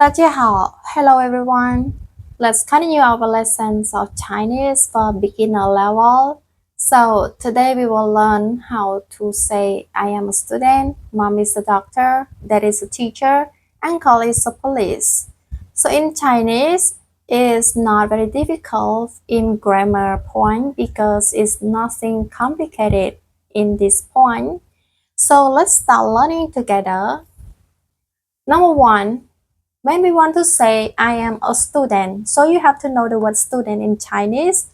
大家好, hello everyone. Let's continue our lessons of Chinese for beginner level. So today we will learn how to say I am a student, mom is a doctor, dad is a teacher, uncle is a police. So in Chinese, it's not very difficult in grammar point because it's nothing complicated in this point. So let's start learning together. Number one, when we want to say I am a student, so you have to know the word student in Chinese.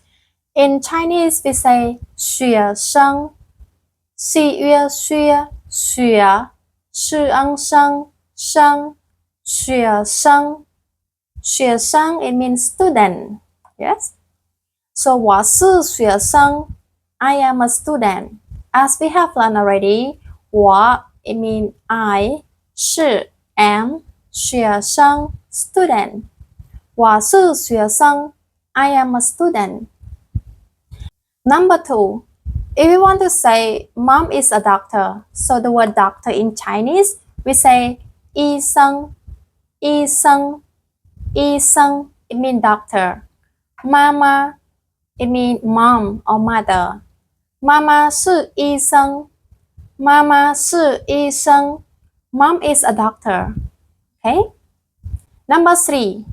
In Chinese, we say 学生, 学生, it means student. Yes. So 我是学生, I am a student. As we have learned already, 我 it means I, 是 am, 学生 student. 我是学生 I am a student. Number two, if we want to say mom is a doctor, so the word doctor in Chinese, we say 医生, it means doctor. Mama, it means mom or mother. 妈妈是医生, mom is a doctor. Okay? Number three,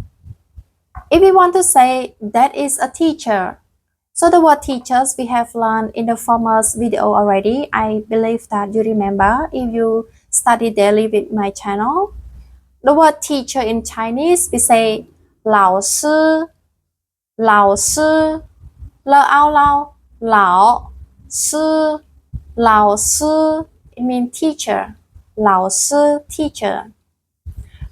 if we want to say that is a teacher, so the word teachers we have learned in the former video already. I believe that you remember if you study daily with my channel. The word teacher in Chinese we say 老师, 老师, it means teacher, 老师 teacher.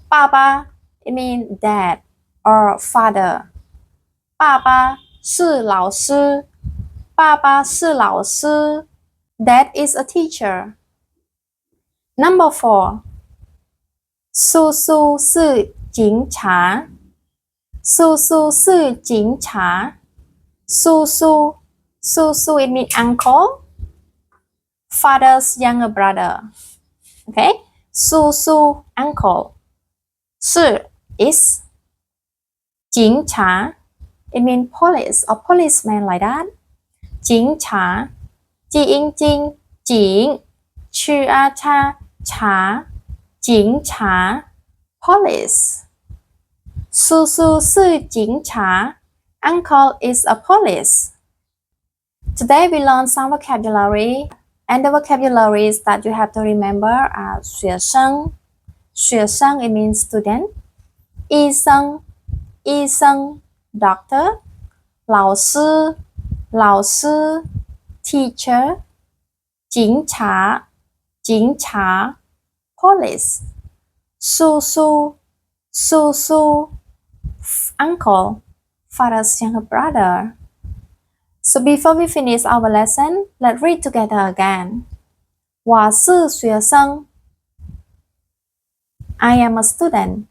爸爸 it means dad or father. 爸爸是老师, Dad is a teacher. Number four, 叔叔是警察, 叔叔 it means uncle, father's younger brother. Okay, 叔叔 uncle. 是 is 警察, it means police or policeman like that. 警察, 警, 去啊查, 警察 police. 叔叔是警察, uncle is a police. Today we learn some vocabulary, and the vocabularies that you have to remember are 学生, it means student. 医生, doctor. 老师, teacher. 警察, police. 叔叔, uncle, father's younger brother. So before we finish our lesson, let's read together again. 我是学生, I am a student.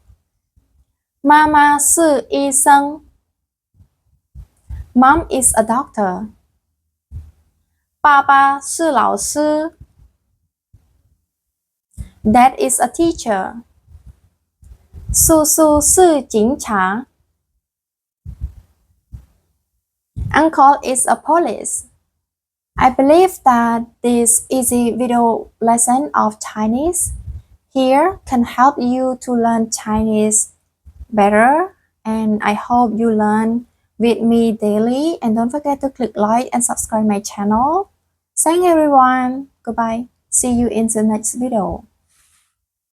妈妈是医生, Mom is a doctor. 爸爸是老师, Dad is a teacher. 叔叔是警察, Uncle is a police. I believe that this easy video lesson of Chinese here can help you to learn Chinese better, and I hope you learn with me daily, and don't forget to click like and subscribe my channel. Thank you everyone. Goodbye. See you in the next video.